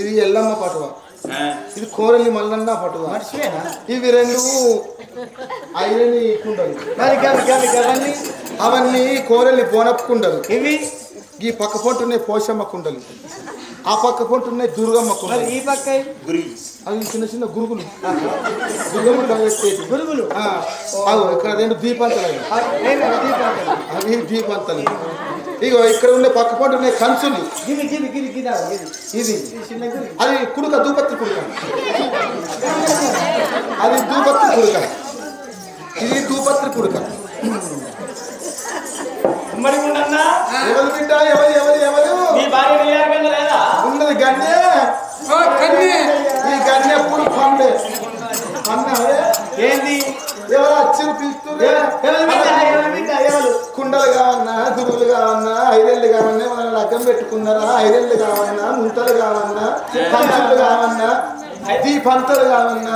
ఇది ఎల్లమ్మ పటువ, ఇది కోరలి మల్లన్న పటువ. ఇవి రెండు ఐరని కుండలు. అవన్నీ కోరలి బోనప్ కుండలు. ఇవి ఈ పక్క పొంటున్నాయి పోషమ్మ కుండలు, ఆ పక్క పొంటున్నాయి దుర్గమ్మ కుండలు. ఈ పక్క అవి చిన్న చిన్న గురుగులు. గురుగులు ఇక్కడ రెండు దీపాంతలు. అవి దీపాంతలు. ఇగో ఇక్కడ ఉండే పక్క పొంటు ఉన్నాయి కంచులు. ఇది అది కుడుక, దూపత్రి కుడుక. అది దూపత్రి కుడుక, ఇది దూపత్రి కుడుక. మరి ఎవరు బిడ్డ? ఎవరు ఉన్నది గన్నె. ఈ గన్నె ఎప్పుడు పండే ఏంది? ఎవరు వచ్చి పిలుస్తున్నారు? కుండలు కావన్నా, గురువులు కావన్నా, ఐరెళ్ళు కావన్నా, మన లగ్గం పెట్టుకున్నారా? ఐరెళ్ళు కావన్నా, ముంతలు కావన్నా, పంచులు కావన్నా, దీపంతలు కావన్నా,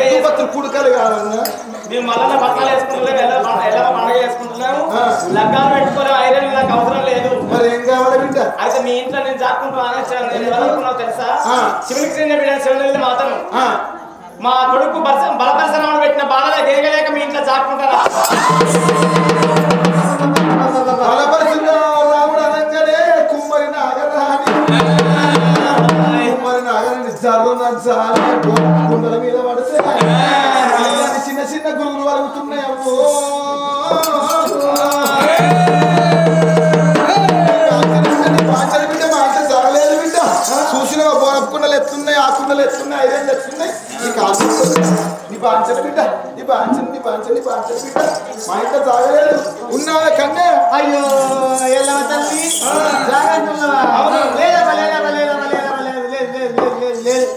దీపత్తులు పుడకలు కావన్నా. మేము మళ్ళా పక్కలు వేసుకుంటున్నాం, ఎలా పండుగ చేసుకుంటున్నాము. లగ్గాలు పెట్టుకోవాలి, ఐరన్ నాకు అవసరం లేదు. మరి ఏం కావాలి బిడ్డ? అయితే మీ ఇంట్లో నేను జాక్కుంటున్నావు తెలుసా? శివునికి చెందిన బిడ్డ శివుని మాత్రం మా కొడుకు బలపరసనామని పెట్టిన బాధలే తిరగలేక మీ ఇంట్లో జాక్కుంటారా? రాముడు అనగానే కుమ్మరి నాగరాని కుండల మీద పడితే చిన్న చిన్న గురుగులు వరుగుతున్నాయి. బిడ్డ మా అంత జరగలేదు బిడ్డ. చూసిన బోనపు కుండలు ఎత్తున్నాయి, ఆ కుండలు ఎత్తున్నాయి, ఐరన్లు ఎత్తున్నాయి. నీ బాంచని బిడ్డ, నీ బాంచని బిడ్డ మా ఇంత జాగలేదు. ఉన్నావే కన్నే? అయ్యో ఎల్లవ తల్లి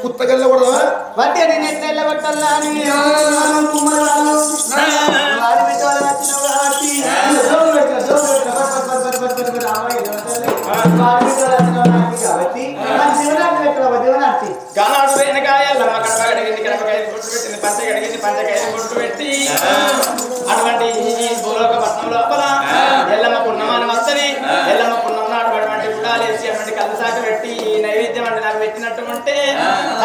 కుత్తగల్ల కూడా వడ్డీ నేను ఎట్లా వెళ్ళగొట్టాలా అని గానాడు వెనకాయ పంచకాయ కొట్టు పెట్టి అటువంటి భూలోక పట్నం లోపల ఎల్లమ్మ పున్నమాని వస్తుంది. ఎల్లమ్మ పున్నం నాడు అటువంటి గుడాలేసి అటువంటి కలసాక పెట్టి నైవేద్యం అంటే నాకు పెట్టినట్టు ఉంటే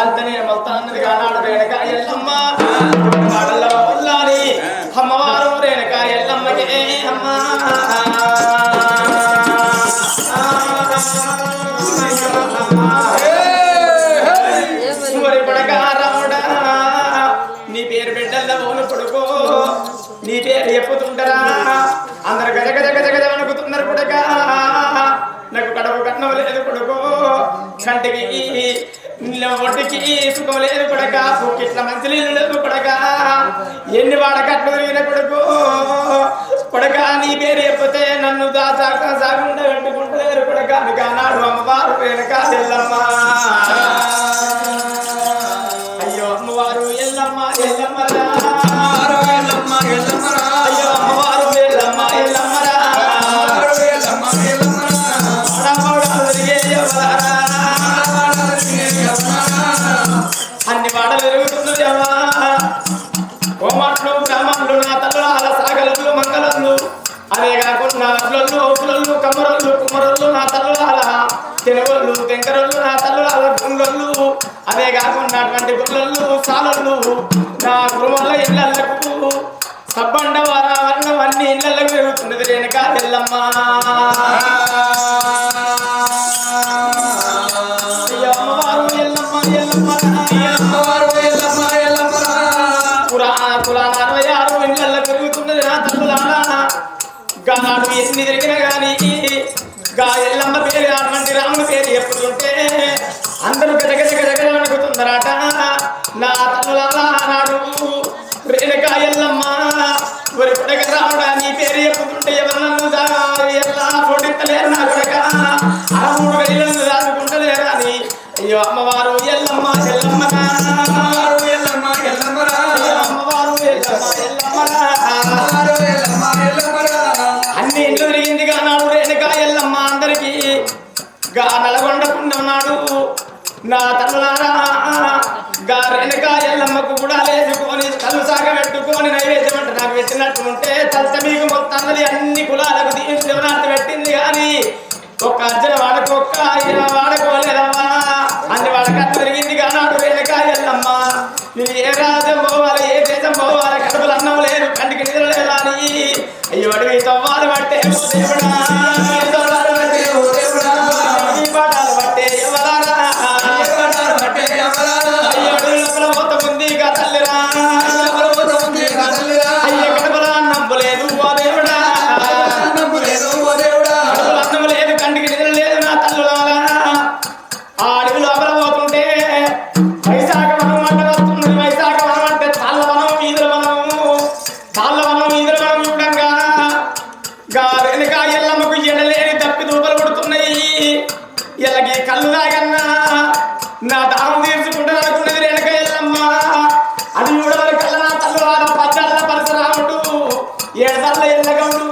అంత నేను మొత్తాన్ని గానాడు వెనకాయ ఎల్లమ్మ పాటల్లో వల్లాలి అమ్మవారు రేణుకాయ ఎల్లమ్మకి అమ్మ నీ పేరు బిడ్డల్లో ఓను కొడుకో, నీ పేరు చెప్పుతుంటారా? అందరు గజ గజ గజ గజ వణుకుతున్నారు కొడుక. నాకు కడప కట్నం లేదు కొడుకో, కంటికి ఒడ్డుకి సుఖం లేదు కొడక, పూకిట్ల మంచి నీళ్ళు లేదు కొడక, ఎన్ని వాడ కట్లు తిరిగిన కొడుకు కొడక. నీ పేరు చెప్పితే నన్ను సాగుండా పెట్టుకుంటలేరు కొడక. నాడు అమ్మవారు వెనక ఎల్లమ్మ. అయ్యో అమ్మవారు ఎల్లమ్మ ఎల్లమ్మరా, అయ్యో అమ్మవారు ఎల్లమ్మ ఎల్లమ్మరా, అన్ని వాడలు పెరుగుతున్నాయమ్మా. కోమాట్లు గ్రామాలు నా తల్లు సాగలలు మంగళలు అదే కాకుండా అట్లలు ఔపులలు కమ్మరళ్ళు కుమ్మరళ్ళు నా తల్లులాల, తెలవళ్ళు తెంకరళ్ళు నా తల్లులాల, గుండళ్ళు అదే కాకుండా అటువంటి గుళ్ళళ్ళు సాలళ్ళు నా గృహంలో ఇళ్ళకు సబ్బండ వారావరణం అన్ని ఇళ్ళకు పెరుగుతున్నది రేణుకా ఎల్లమ్మ. అమ్మవారు ఎల్లమ్మ ఎల్లమ్మ మాట నా తనులాడు రేణుకా ఎల్లమ్మ ఒరి కొడక రావడా నీ పేరు చెప్పుకుంటే ఎవరు నన్ను ఎలా పొడిత్తలేరు నా కొడక ఆ 3 గడిలను దాచుకుంటలేరా అని అయ్యో అమ్మవారు ఎల్లమ్మ ఎల్లమ్మరా అమ్మవారు ఎల్లమ్మ ఎల్లమ్మరా అన్ని ఇంట్లో తిరిగింది కానాడు రేణుకా ఎల్లమ్మ అందరికి గా నలగొండకుండా ఉన్నాడు నా తల్లులారా గా రేణుకా ఎల్లమ్మకు కూడా లేచుకొని కళ్ళు సాగ పెట్టుకొని నైవేద్యం అంటే నాకు పెట్టినట్టు ఉంటే తల్త మీకు మొత్తం అన్ని కులాలకు దీవనార్థం పెట్టింది కానీ ఒక్క అర్జున వాడకు ఒక్క ఆయన వాడుకోలేదమ్మా అన్ని వాడకట్టు తిరిగింది కానాడు రేణుకా ఎల్లమ్మ నేను ఏ రాజ్యం పోవాలి ఏ దేశం పోవాలి కడుపులు అన్నం లేదు కంటికి నిద్ర లేదా అని అయ్యో అడిగి తవ్వాలి పట్టే పాఠాలు పట్టే ఎవరారా అయ్యో అడుగుల మొత్తం ఉంది కా తల్లిరా అయ్యో కడుపుల అన్నం లేదు ఓ దేవుడా కడుపుల అన్నం లేదు కంటికి నిద్ర లేదు నా తల్లులారా ఆ అడుగు లోపల పోతుంటే వైశాఖ వనం అంటే వస్తున్నది వైశాఖ వనం అంటే తాళ్ళ వనం ఈదుల వనం చూడంగా గా రేణుకా ఎల్లమ్మకు ఎడలేని తప్పి దూపలు పడుతున్నాయి ఇలాగే కళ్ళు తాగన్నా నా దాహం తీర్చుకుంటాను అనుకున్నది రేణుకా ఎల్లమ్మ అది చూడవరి కళ్ళ నా తల్లులాల పద్దాల పరశురాముడు 7 తల్ల ఎల్లగౌడు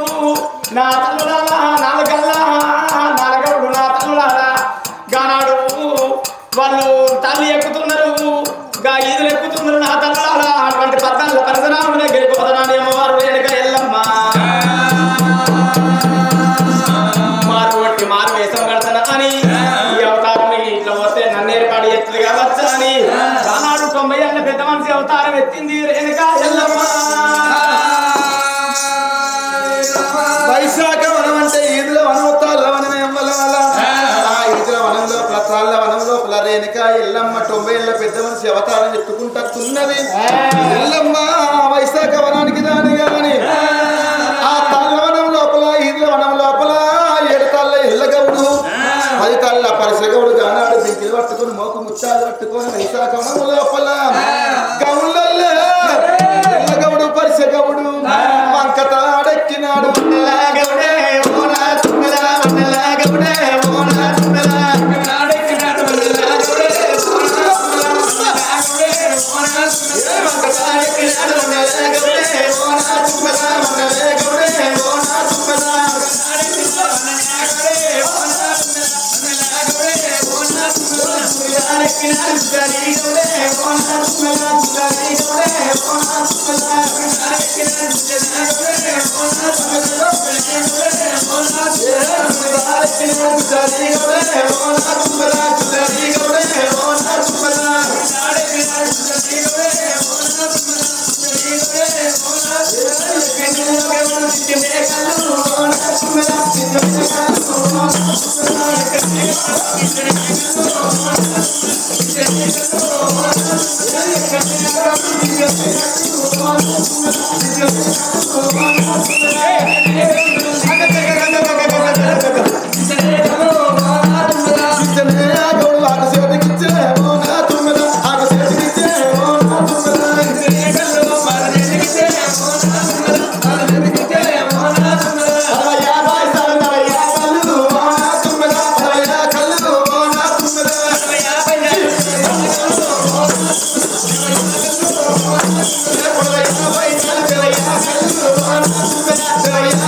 నా తల్లులాల 4 కళ్ళ నాలుగౌడు నా తల్లులాల గానాడు వాళ్ళు తల్లి ఎక్కుతున్నారు గా ఈదులు ఎక్కుతున్నారు నా తల్లులాల అటువంటి పద్దాల పరశురాముడి దగ్గరికి పోతున్నాను అమ్మవారు రేణుకా ఎల్లమ్మ మారు వేషం కడతాను అని ఈ అవతారం ఇట్లా పోతే నన్నేరుపాడు ఎత్తులు కావచ్చు అని ఆనాడు 90 ఏళ్ళ పెద్ద మనిషి అవతారం ఎత్తింది రేణుకా ఎల్లమ్మ వైశాఖ వనం అంటే ఈదుల వనవతాల వనమే అవ్వాల ఆ ఈదుల వనంలో ప్రతాళ్ళ వనం లోపల రేణుకా ఎల్లమ్మ 90 ఏళ్ళ పెద్ద మనిషి అవతారం ఎత్తుకుంటున్నది ఎల్లమ్మ వైశాఖ వనానికి రాని గాని ఆ తాళ్ళ వనం లోపల ఈదుల వనం లోపల 7 తాళ్ళ ఎల్లగౌడు 10 తాళ్ళ పరిసగౌడు గానాడు బింకిలు పట్టుకొని మోకు ముచ్చాలు పట్టుకొని వైశాఖ వనం లోపల గౌళ్ళల్లో ఎల్లగౌడు పరిసగౌడు వంకతాడెక్కినాడు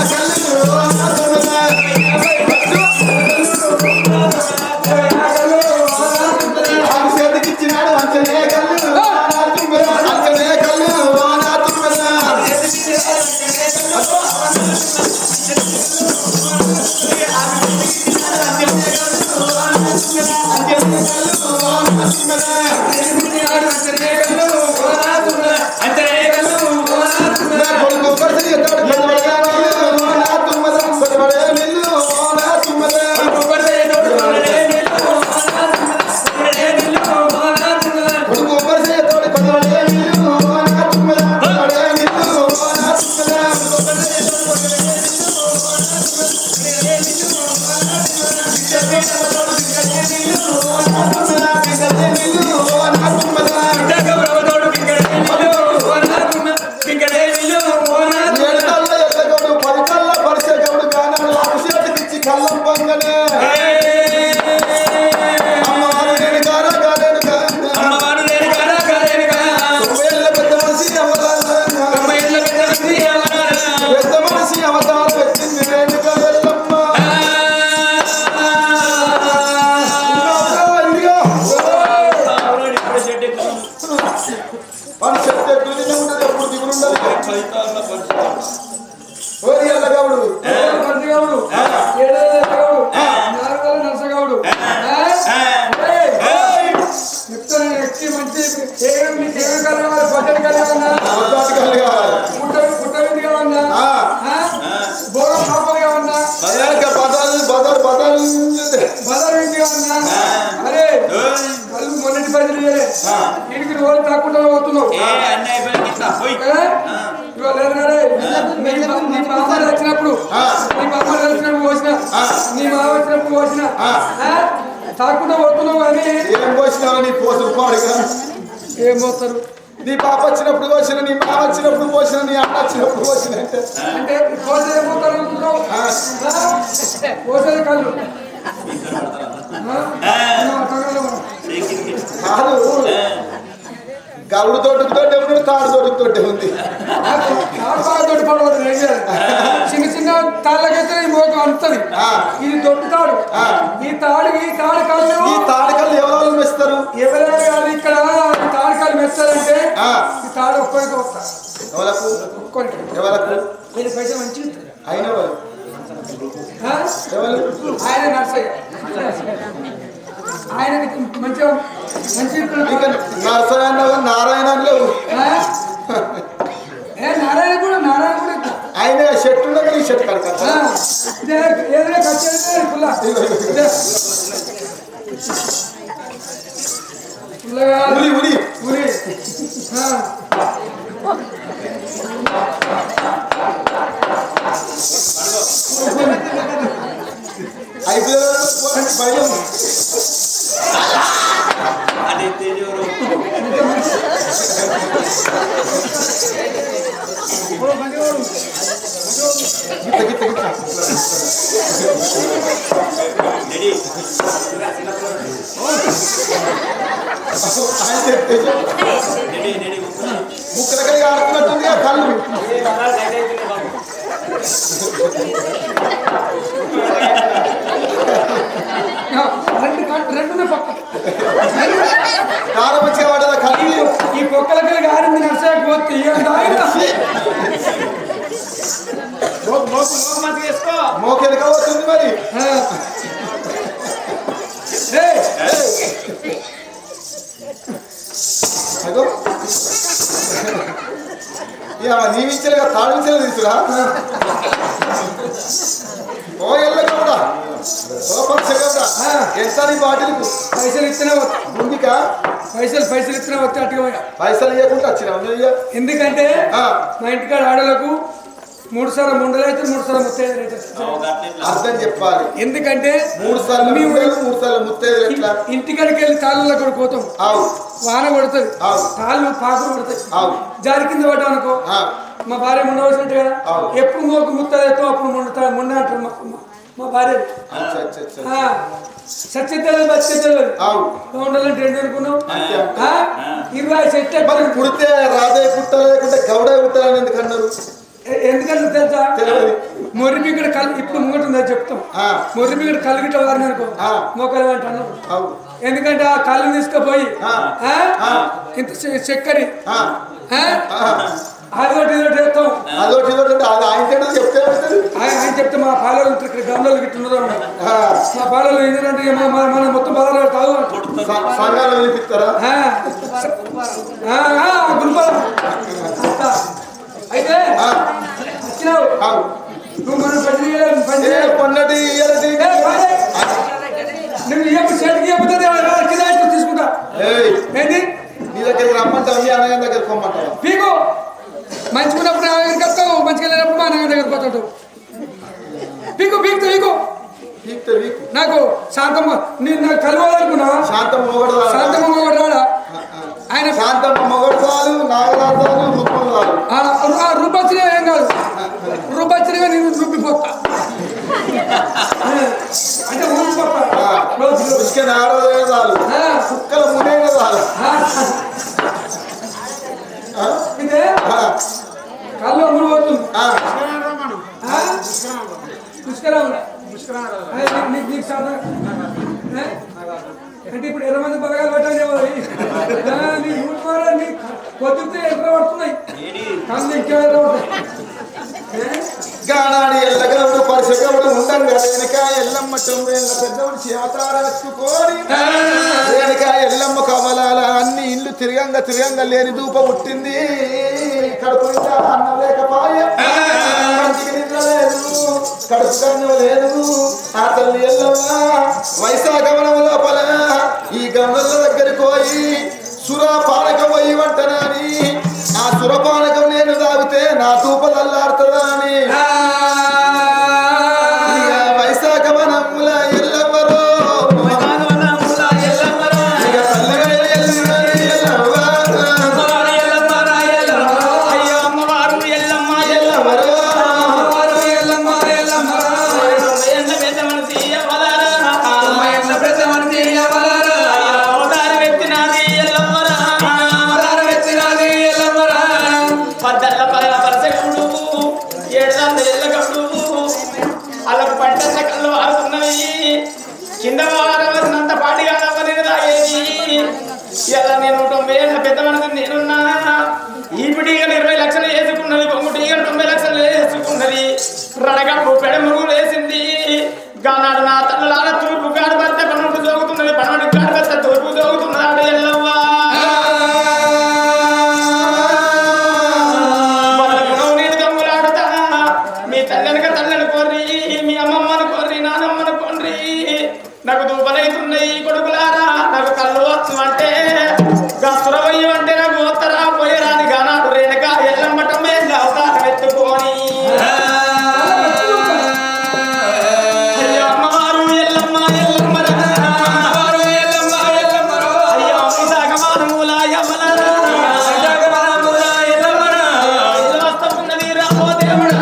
Kalla వాడు చెప్తే దుదినే ఉండదు ఎప్పుడు దిగులు ఉండదు ఓరి ఎల్లగౌడు మంచిగౌడు నరసగౌడు చెప్తాను ఎక్కి మంచి ఏమి కలగాలి బట్టలు కలగాలన్నా పుట్టవింది కావన్నా భోగం పాపలు కావన్నా బదర్ వింది కావన్నా అరే కళ్ళు మొన్నటి పైసలు ఇంటికి రోజు తాకుండా పోతున్నావు నీ బామ్మ వచ్చినప్పుడు పోసిన నీ మామ వచ్చినప్పుడు పోసిన తాకుండా పోతున్నావు అని ఏం పోసినావు నీ పోసులు పాడుగా ఏం పోతారు నీ పాప వచ్చినప్పుడు పోసిన నీ మామ వచ్చినప్పుడు పోసిన నీ అన్న వచ్చినప్పుడు పోసిన అంటే పోసే పోతారు పోసేది కళ్ళు కాదు గౌడు తోటతోటే ఉన్నాడు తాడు తోటతోటే ఉంది తోటి పడవద్దు చిన్న చిన్న తాళ్ళకైతే ఈ మోకం అంతది ఇది దొడ్డు తాడు ఈ తాడు కళ్ళు ఈ తాడకల్లు ఎవరు మెస్తారు ఎవరైనా కాదు ఇక్కడ తాడు కళ్ళు మెస్తారంటే ఈ తాడు ఒక్కరికి వస్తా ఎవరకు ఒక్కరికి ఎవరకు వీళ్ళు పైసలు మంచిగా అయిన ఎవరు ఆయన నర్సయ్య ఆయనకి మంచిగా మంచి నరసరాయణ నారాయణ లేవు నారాయణ కూడా ఆయన షర్ట్ ఉండగా ఈ షర్ట్ కడతా ఏదైనా ఖర్చు పుల్లగా ఉరి ముక్కలకై ఆడుతున్నట్టుంది కళ్ళు రెండు పక్క కారం వచ్చే వాడదా కళ్ళు ఈ పొక్కలకి గారింది నర్సయ్య పోతే మోకెలుగా పోతుంది మరి నీవించలేగా తాడించలే తీసురా ఓ ఎల్లగా కూడా ఓ పక్షగా ఎంత నీ బాటిల్కు పైసలు ఇస్తేనే ముందుకా పైసలు ఇస్తేనే వస్తే అట్టుగా పైసలు ఇవ్వకుండా వచ్చినా ఎందుకంటే మా ఇంటికాడ ఆడలకు 3 సార్లు ముండలు అయితే 3 సార్లు ముత్తైదులు అయితే అర్థం చెప్పాలి ఎందుకంటే 3 సార్లు 3 సార్లు ముత్తైదులు ఎట్లా ఇంటికాడికి వెళ్ళి తాళ్ళలో కూడా పోతాం వాన కొడుతుంది తాళ్ళు పాకులు పడతాయి జారి కింద పడ్డాం అనుకో మా భార్య ముండవలసినట్టు కదా ఎప్పుడు మోకు ముత్తైతో అప్పుడు ముండ అంటారు మా భార్య సత్యతలు బతికెత్తలు ఉండాలంటే ఏంటి అనుకున్నావు 20 చెట్టు పుడితే రాధే పుట్టాలి లేకుంటే గౌడ పుట్టాలని ఎందుకు అన్నారు ఎందుకంటే తెలుసా మొర్రిమిగడ కళ్ళు ఇప్పుడు ముంగటుందా చెప్తాం మొర్రిమిగడ కళ్ళు గిట్ట వారిని అనుకో మోకలు అంటాను ఎందుకంటే ఆ కళ్ళు తీసుకుపోయి ఇంత చక్కెర అదొకటి ఇదొకటి చెప్తాం అదొకటి ఇదొకటి అది ఆయన చెప్తే ఆయన చెప్తే మా పాలలు ఇక్కడ గమనాలు గిట్ట ఉన్నదో మా పాలలు ఏంటంటే మన మొత్తం పాలలు కాదు సంఘాలు వినిపిస్తారా గురుపాల అయితే వచ్చినావు నువ్వు మనం పన్నటి నువ్వు ఎప్పుడు చేతికి ఎప్పుడు తీసుకుంటా ఏంటి నీ దగ్గర రమ్మంటావు మీ అన్నగారి దగ్గర పొమ్మంటావు పీకు మంచుకున్నప్పుడు నా దగ్గరికి వస్తావు మంచిగా లేనప్పుడు మా అన్నగారి దగ్గరికి పోతాడు పీకు పీకుతా పీకు నాకు శాంతమ్మ నేను నాకు కలవాలనుకున్నావా శాంతమ్మ మొగడు రాడా ఆయన శాంతమ్మ మొగడు చాలు నాగరాజాలు రూపొచ్చినా ఏం కాదు రూపొచ్చినగా నేను రూపిపోతా అంటే ఊపిపోతా చాలు కుక్కల మునైనా చాలు ఇదే కళ్ళు అమ్ముడు పోతుంది నీకు సాధన అంటే ఇప్పుడు 20 మంది పథకాలు పెట్టండి నీ ఊరు నీ పొద్దుతే ఎట్లా పడుతున్నాయి కళ్ళు ఇంకా గానాడి ఎల్లగవుడు పరిసగవుడు ఉండంగా వెనక ఎల్లమ్మ తొమ్మిదేళ్ళ పెద్దవుడు చేతార ఎత్తుకోని వెనక ఎల్లమ్మ కమలాల అన్ని ఇల్లు తిరగంగా లేని దూప పుట్టింది కడుపు నిండా అన్నం లేకపాయ కంటికి నిద్ర లేదు కడుపు కన్ను లేదు ఆ తల్లి ఎల్లమ్మ వైశాఖవనం లోపల ఈ గమనల దగ్గరికి పోయి సురాపానకం పోయి వంటనని ఆ సురపానకం నేను తాగితే నా తూపదల్లాడుతుందా అని వైశాఖవనముల ఎల్లమ్మరో ఇక కింద వారవలసినంత పాటిగా నేను తాగేది ఇలా నేను 90 ఏళ్ళ పెద్ద మనసు నేనున్నా ఇప్పుడు 20 లక్షలు వేసుకున్నది బొమ్ముటి 90 లక్షలు వేసుకున్నది రడగప్పు పెడమురు వేసింది గానాడు నా తల్లాల తూర్పు గాడు భర్త పనుడు జోగుతున్నది పనుడు గాడు భర్త తూర్పు జోగుతున్నది ఎల్లవ్వా వాళ్ళ గుణం నేను దమ్ములాడుతా మీ తల్లెనక తల్లని కోర్రి మీ అమ్మమ్మను కోర్రి నానమ్మను కోర్రి నాకు దూపలైతున్నాయి కొడుకులారా నాకు కళ్ళు వచ్చు అంటే గసురవయ్యం అంటే నాకు వత్తరా పోయరాని గానాడు రేణుక ఎల్లమ్మటం మీద అవతారం ఎత్తుకొని అయ్యో అమ్మవారు ఎల్లమ్మ ఎల్లమ్మరా అయ్యో విశాఖమానమూల యమలరా వస్తమున్నది రామో దేవుడా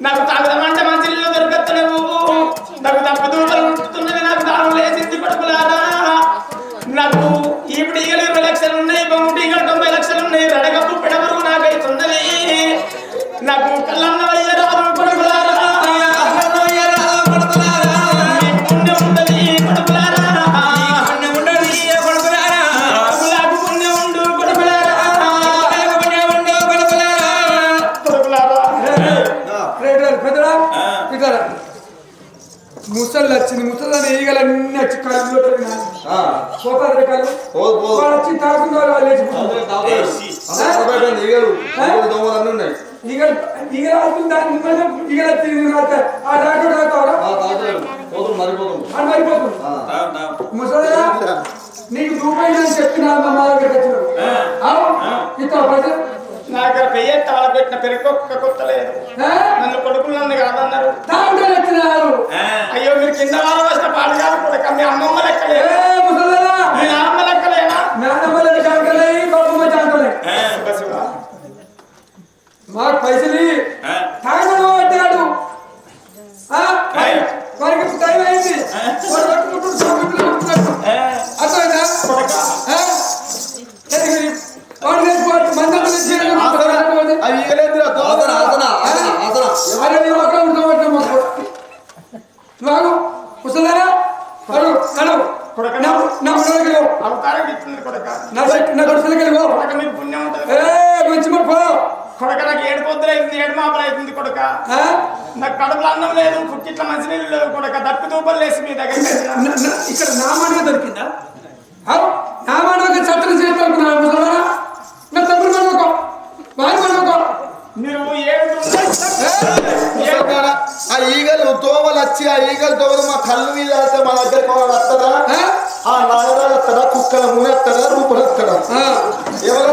నాకు తాగుదామంటే మంచి నీళ్ళు దొరకత్తలేవు నాకు తప్పు దూపలు ఉంటున్నది నాకు దానం లేసింది కొడుకులారా నాకు ఇప్పుడు 20 లక్షలు ఉన్నాయి బొమ్ముటి 90 లక్షలు ఉన్నాయి రడగప్పు పెడవరు నాకైతున్నది నాకు కళ్ళన్న వయ్య రాదు కొడుకులారా పుణ్యం ఉండదు కొడుకులారా నాకు పుణ్యం ఉండు కొడుకులారా ముసళ్ళు వచ్చింది ముసళ్ళని ఈగలన్నీ వచ్చి కళ్ళు పోతారు కళ్ళు వచ్చి తాగుతున్న వాళ్ళు ఈగలు అవుతుంది దాని ఈగలు వచ్చింది ఆ డాక్టర్ తాగుతావరా మరిపోతుంది ముసలి నీకు రూపాయలు అని చెప్పిన మా దగ్గరికి వచ్చినాడు ఇస్తా పైసలు నాకు పెయ్యెత్త వాళ్ళ పెట్టిన పెరుకొక్క కొత్తలేదు నన్ను కొడుకులను కాదన్నారు అయ్యో మీరు కింద వాళ్ళ వచ్చిన పాడు కాదు కొడుక మీ అమ్మమ్మ లెక్కలేదు మీ నాన్న లెక్కలేనా మాకు పైసలు తాగడం పట్టాడు వారికి టైం అయింది అర్థమైందా మంచి కొడక నాకు 7 పొద్దులు అవుతుంది 7 మాపలు అవుతుంది కొడక నాకు కడుపులో అన్నం లేదు పుట్టిట్ల మంచి నీళ్ళు లేవు కొడక దప్పి తూపలు లేసి మీ దగ్గర ఇక్కడ నా మాట దొరికిందా నా మాట చట్టం చేయాలనుకున్నా నా తప్పుడు మనకో వారి మనకో మీరు ఆ ఈగలు తోవలు వచ్చి ఆ ఈగలు తోవలు మా కళ్ళు మీద వెళ్తే మా దగ్గరికి వస్తుందా ఆ నాయన వస్తాడా కుక్కల ముని వస్తాడా రూపలు వస్తాడా ఎవరు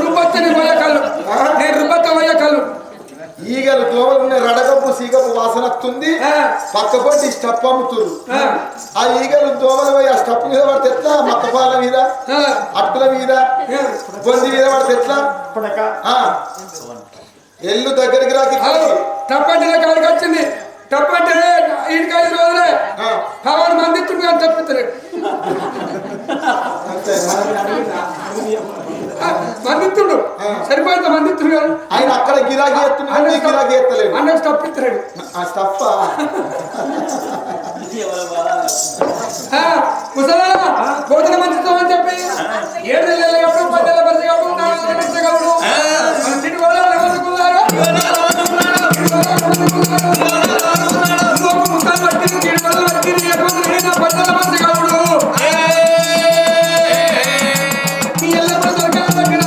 రూపత్తని పోయే కళ్ళు నేను రూపత్త పోయే కళ్ళు ఈగలు దోవలు ఉన్నాయి రడగప్పు సీగప్పు వాసన అమ్ముతుంది పక్క పొట్టి స్టప్ అమ్ముతుంది ఆ ఈగలు దోమలు పోయి ఆ స్టప్ మీద పడితే ఎట్లా మక్కపాల మీద అట్టుల మీద బొంది మీద పడితే ఎట్లా ఎల్లు దగ్గరికి రాకి తప్పంటే కాడికి వచ్చింది తప్పంటే ఇంటికి 5 రోజులే పవన్ మందిస్తుంది కానీ తప్పిస్తలేడు మందిస్తుడు సరిపోయింది మందిస్తుడు కాదు ఆయన అక్కడ గిరాకీ ఎత్తున్నాడు గిరాకీ ఎత్తలేదు అన్నకు తప్పిస్తున్నాడు ఆ స్టఫ్ ముసలా భోజనం మంచిస్తామని చెప్పి 7 నెలల కాబట్టి 10 నెలల పరిచయం కాబట్టి 4 నెలల పరిచయం కాబట్టి మన తిండి కూడా ఎవరుకున్నారు ముఖం పట్టింది తిండి వల్ల పట్టింది ఎటువంటి 10 నెలల పరిచయం కాబట్టి ఎల్లప్పుడూ దొరకాలి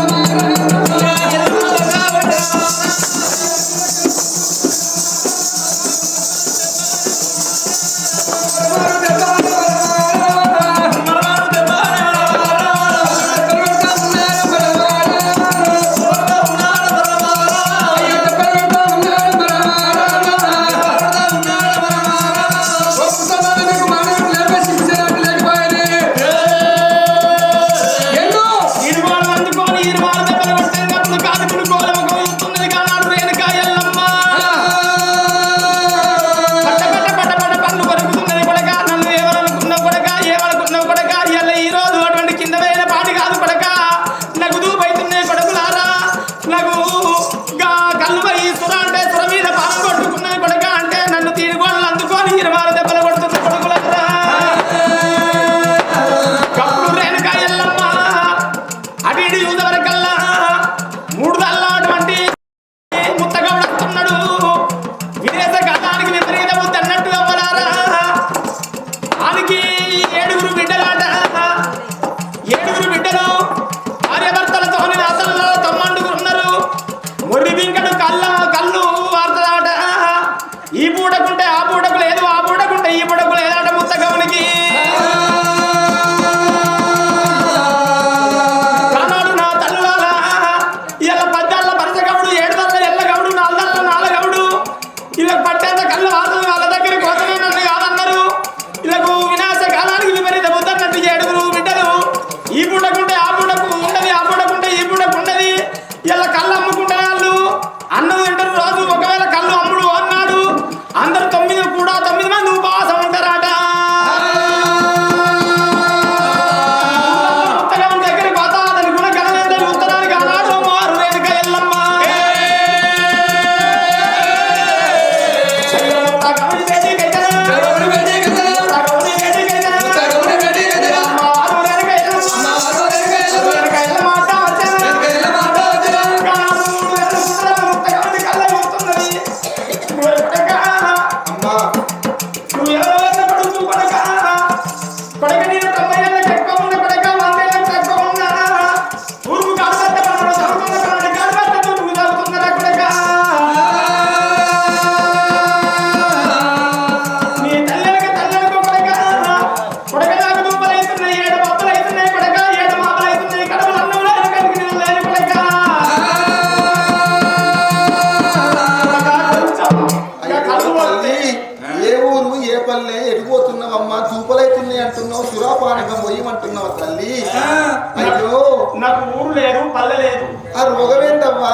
నాకు ఊరు లేదు పల్లె లేదు. ఆ రోగమేంటమ్మా?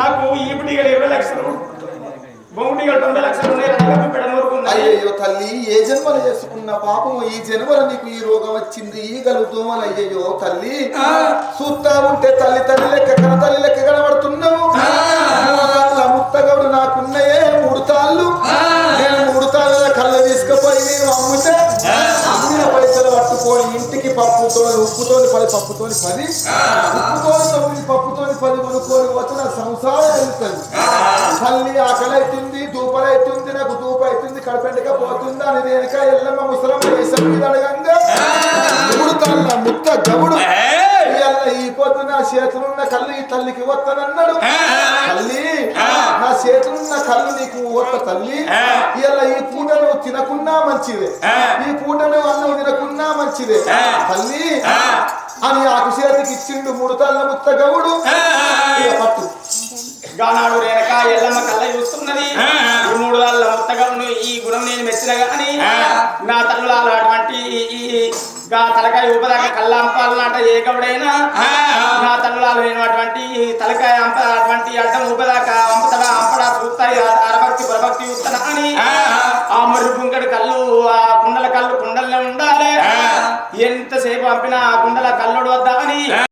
నాకు ఈపిటిగా 20 లక్షలు బొంగుటిగా 20 లక్షలు ఉన్నాయి. అయ్యో తల్లి, ఏ జన్మలు చేసుకున్న పాపము ఈ జన్మలో నీకు ఈ రోగం వచ్చింది, ఈ గలుతోమలు. అయ్యయ్యో తల్లి, చూస్తా ఉంటే తల్లి తల్లి లెక్క కన తల్లి లెక్క కనబడుతున్నావు. ముత్తగవుడు నాకున్నాయే 3 తాళ్ళు. నేను 3 తాళ్ళ కళ్ళ తీసుకుపోయి నేను అమ్ముతే అమ్మిన పైసలు పట్టుకొని ఇంటికి పప్పుతో ఉప్పుతో 10 పప్పుతోని 10 ఉప్పుతోని 9 పప్పుతోని 10 కొనుక్కొని వచ్చి నా సంసారం వెళ్తుంది. తల్లి ఆకలి అవుతుంది, దూపలైతుంది, నాకు దూప అవుతుంది, కడపెండక పోతుందా అని దేనిక ఎల్లమ్మ ముసలమ్మ వేసం మీద అడగంగా 3 తాళ్ళ ముత్త గవుడు ఈ పొద్దు నా చేతులున్న కళ్ళు ఈ తల్లికి వస్తానన్నాడు. తల్లి, నా చేతులున్న కళ్ళు నీకు వస్త తల్లి. ఇలా ఈ పూటను తినకున్నా మంచిదే, ఈ పూటను అన్నం తినకున్నా మంచిదే తల్లి అని ఆకు చేతికి ఇచ్చిండు 3 తాళ్ళ ముత్త గవుడు. పట్టు గానాడు రేణక ఎల్లమ్మ కళ్ళ చూస్తున్నది. 3 మూడు వాళ్ళ ముత్తగను ఈ గుణం నేను మెచ్చిన గాని నా తల్లులాలు అటువంటి తలకాయ ఉపదాకా కళ్ళంపాలన్నట ఏకవుడైనా నా తల్లులాలు అయినటువంటి తలకాయ అంప అటువంటి అడ్డం ఉపదాకా అంపతడ అంపడా చూస్తాయి అరభక్తి ప్రభక్తి ఉత్తన అని ఆ మర్రి పుంకడి కళ్ళు ఆ కుండల కళ్ళు కుండలనే ఉండాలి ఎంతసేపు పంపినా ఆ